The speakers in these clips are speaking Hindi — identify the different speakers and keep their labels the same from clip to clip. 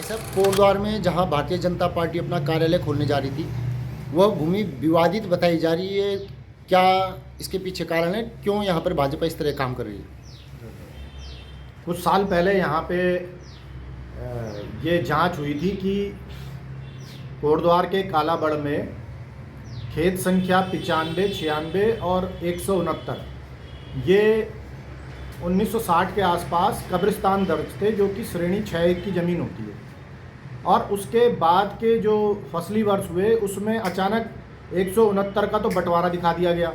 Speaker 1: सर, कोटद्वार में जहां भारतीय जनता पार्टी अपना कार्यालय खोलने जा रही थी, वह भूमि विवादित बताई जा रही है। क्या इसके पीछे कारण है? क्यों यहां पर भाजपा इस तरह काम कर रही है?
Speaker 2: कुछ साल पहले यहाँ पे ये जांच हुई थी कि कोटद्वार के कालाबड़ में खेत संख्या 95, 96 और 169 ये 1960 के आसपास कब्रिस्तान दर्ज थे, जो कि श्रेणी 6 की ज़मीन होती है। और उसके बाद के जो फसली वर्ष हुए उसमें अचानक 169 का तो बंटवारा दिखा दिया गया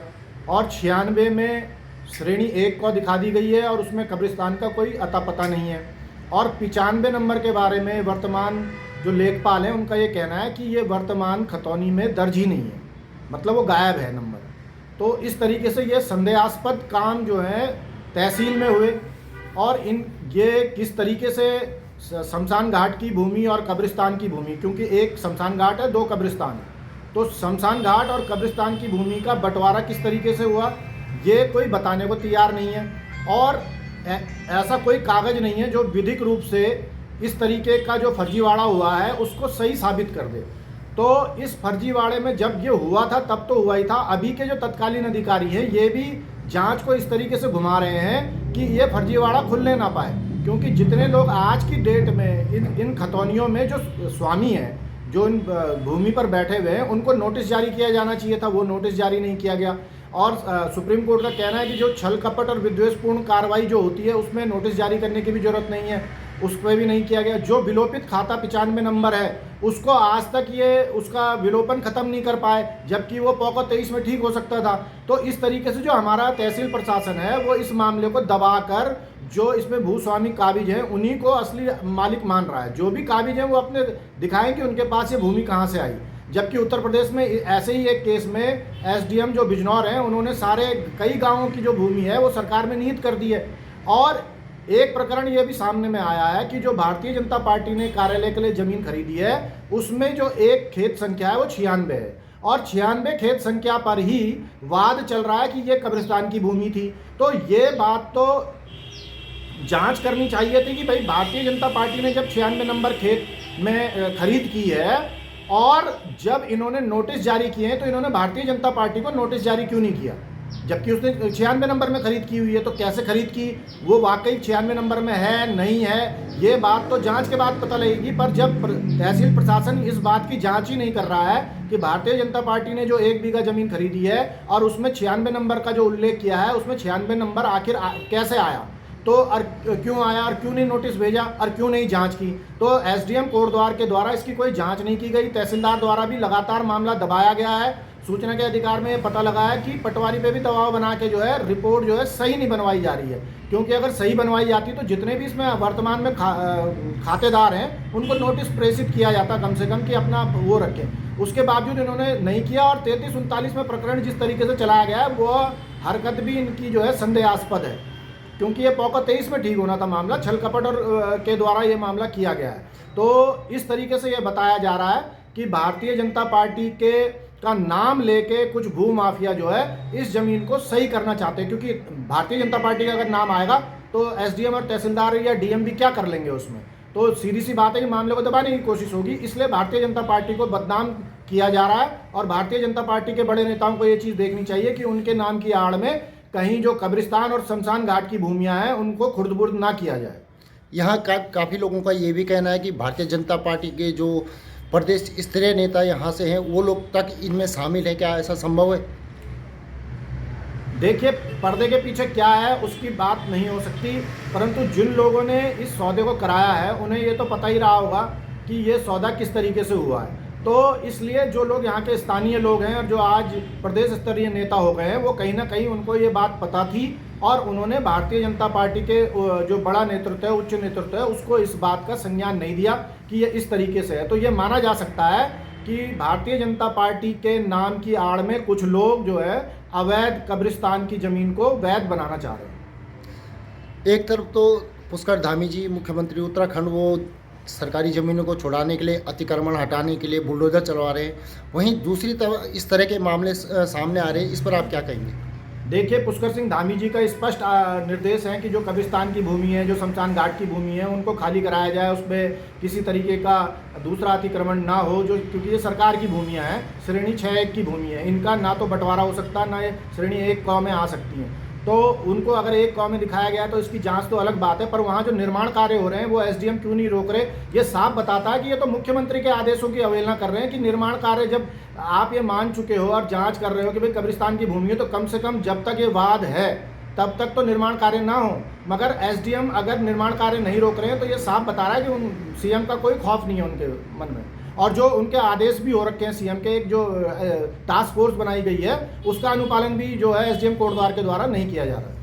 Speaker 2: और 96 में श्रेणी 1 को दिखा दी गई है और उसमें कब्रिस्तान का कोई अता पता नहीं है। और 95 नंबर के बारे में वर्तमान जो लेखपाल हैं उनका ये कहना है कि ये वर्तमान खतौनी में दर्ज ही नहीं है, मतलब वो गायब है नंबर। तो इस तरीके से ये संदेहास्पद काम जो है तहसील में हुए। और ये किस तरीके से शमशान घाट की भूमि और कब्रिस्तान की भूमि, क्योंकि एक शमशान घाट है, 2 कब्रिस्तान है, तो शमशान घाट और कब्रिस्तान की भूमि का बंटवारा किस तरीके से हुआ ये कोई बताने को तैयार नहीं है। और ऐसा कोई कागज़ नहीं है जो विधिक रूप से इस तरीके का जो फर्जीवाड़ा हुआ है उसको सही साबित कर दे। तो इस फर्जीवाड़े में जब ये हुआ था तब तो हुआ ही था। अभी के जो तत्कालीन अधिकारी हैं ये भी जांच को इस तरीके से घुमा रहे हैं कि ये फर्जीवाड़ा खुलने ना पाए, क्योंकि जितने लोग आज की डेट में इन खतौनियों में जो स्वामी हैं, जो इन भूमि पर बैठे हुए हैं, उनको नोटिस जारी किया जाना चाहिए था, वो नोटिस जारी नहीं किया गया। और सुप्रीम कोर्ट का कहना है कि जो छल कपट और विद्वेषपूर्ण कार्रवाई जो होती है उसमें नोटिस जारी करने की भी जरूरत नहीं है, उस पर भी नहीं किया गया। जो विलोपित खाता 95 नंबर है उसको आज तक ये उसका विलोपन खत्म नहीं कर पाए, जबकि वो पोको 23 में ठीक हो सकता था। तो इस तरीके से जो हमारा तहसील प्रशासन है वो इस मामले को दबाकर जो इसमें भूस्वामी काबिज हैं उन्हीं को असली मालिक मान रहा है। जो भी काबिज हैं वो अपने दिखाएं कि उनके पास ये भूमि कहाँ से आई। जबकि उत्तर प्रदेश में ऐसे ही एक केस में एसडीएम जो बिजनौर हैं उन्होंने सारे कई गाँवों की जो भूमि है वो सरकार में निहित कर दी है। और एक प्रकरण ये भी सामने में आया है कि जो भारतीय जनता पार्टी ने कार्यालय के लिए जमीन खरीदी है उसमें जो एक खेत संख्या है वो 96 है और 96 खेत संख्या पर ही वाद चल रहा है कि ये कब्रिस्तान की भूमि थी। तो ये बात तो जांच करनी चाहिए थी कि भाई भारतीय जनता पार्टी ने जब 96 नंबर खेत में खरीद की है और जब इन्होंने नोटिस जारी किए हैं तो इन्होंने भारतीय जनता पार्टी को नोटिस जारी क्यों नहीं किया, जबकि उसने 96 नंबर में खरीद की हुई है। तो कैसे खरीद की, वो वाकई 96 नंबर में है नहीं है, ये बात तो जांच के बाद पता लगेगी। पर जब तहसील प्रशासन इस बात की जांच ही नहीं कर रहा है कि भारतीय जनता पार्टी ने जो 1 बीघा जमीन खरीदी है और उसमें 96 नंबर का जो उल्लेख किया है उसमें 96 नंबर आखिर कैसे आया, तो और क्यों आया और क्यों नहीं नोटिस भेजा और क्यों नहीं जांच की। तो एसडीएम कोटद्वार के द्वारा इसकी कोई जांच नहीं की गई। तहसीलदार द्वारा भी लगातार मामला दबाया गया है। सूचना के अधिकार में पता लगा है कि पटवारी पे भी दबाव बना के जो है रिपोर्ट जो है सही नहीं बनवाई जा रही है, क्योंकि अगर सही बनवाई जाती तो जितने भी इसमें वर्तमान में खातेदार हैं उनको नोटिस प्रेषित किया जाता कम से कम कि अपना वो रखें। उसके बावजूद इन्होंने नहीं किया और 33-39 में प्रकरण जिस तरीके से चलाया गया है वो हरकत भी इनकी जो है संदेहास्पद है, क्योंकि ये पोको 23 में ठीक होना था मामला, छल कपट और के द्वारा ये मामला किया गया है। तो इस तरीके से ये बताया जा रहा है कि भारतीय जनता पार्टी का नाम लेके कुछ भू माफिया जो है इस जमीन को सही करना चाहते हैं, क्योंकि भारतीय जनता पार्टी का अगर नाम आएगा तो एसडीएम और तहसीलदार या डीएम भी क्या कर लेंगे उसमें। तो सीधी सी बात है कि मामले को दबाने की कोशिश होगी, इसलिए भारतीय जनता पार्टी को बदनाम किया जा रहा है। और भारतीय जनता पार्टी के बड़े नेताओं को ये चीज़ देखनी चाहिए कि उनके नाम की आड़ में कहीं जो कब्रिस्तान और शमशान घाट की भूमियां हैं उनको खुर्द-बुर्द ना किया जाए।
Speaker 1: यहाँ काफ़ी लोगों का ये भी कहना है कि भारतीय जनता पार्टी के जो प्रदेश स्तरीय नेता यहाँ से हैं वो लोग तक इनमें शामिल है। क्या ऐसा संभव है?
Speaker 2: देखिए, पर्दे के पीछे क्या है उसकी बात नहीं हो सकती, परंतु जिन लोगों ने इस सौदे को कराया है उन्हें ये तो पता ही रहा होगा कि ये सौदा किस तरीके से हुआ है। तो इसलिए जो लोग यहाँ के स्थानीय लोग हैं और जो आज प्रदेश स्तरीय नेता हो गए हैं वो कहीं ना कहीं उनको ये बात पता थी और उन्होंने भारतीय जनता पार्टी के जो बड़ा नेतृत्व है, उच्च नेतृत्व है, उसको इस बात का संज्ञान नहीं दिया कि ये इस तरीके से है। तो ये माना जा सकता है कि भारतीय जनता पार्टी के नाम की आड़ में कुछ लोग जो है अवैध कब्रिस्तान की ज़मीन को वैध बनाना चाह रहे हैं।
Speaker 1: एक तरफ तो पुष्कर धामी जी मुख्यमंत्री उत्तराखंड वो सरकारी ज़मीनों को छुड़ाने के लिए, अतिक्रमण हटाने के लिए बुलडोजर चलवा रहे हैं, वहीं दूसरी तरफ इस तरह के मामले सामने आ रहे हैं, इस पर आप क्या कहेंगे?
Speaker 2: देखिए, पुष्कर सिंह धामी जी का स्पष्ट निर्देश है कि जो कब्रिस्तान की भूमि है, जो शमशान घाट की भूमि है, उनको खाली कराया जाए। उसमें किसी तरीके का दूसरा अतिक्रमण ना हो, जो क्योंकि ये सरकार की भूमियां हैं, श्रेणी 6-1 की भूमि है, इनका ना तो बंटवारा हो सकता, ना ये श्रेणी 1 क में आ सकती हैं। तो उनको अगर 1 क में दिखाया गया तो इसकी जांच तो अलग बात है, पर वहाँ जो निर्माण कार्य हो रहे हैं वो एसडीएम क्यों नहीं रोक रहे? ये साफ बताता है कि ये तो मुख्यमंत्री के आदेशों की अवहेलना कर रहे हैं कि निर्माण कार्य जब आप ये मान चुके हो और जांच कर रहे हो कि भाई कब्रिस्तान की भूमि है, तो कम से कम जब तक ये वाद है तब तक तो निर्माण कार्य ना हो। मगर एसडीएम अगर निर्माण कार्य नहीं रोक रहे हैं तो ये साफ बता रहा है कि सीएम का कोई खौफ नहीं है उनके मन में, और जो उनके आदेश भी हो रखे हैं सीएम के, एक जो टास्क फोर्स बनाई गई है उसका अनुपालन भी जो है एसडीएम कोटद्वार के द्वारा नहीं किया जा रहा है।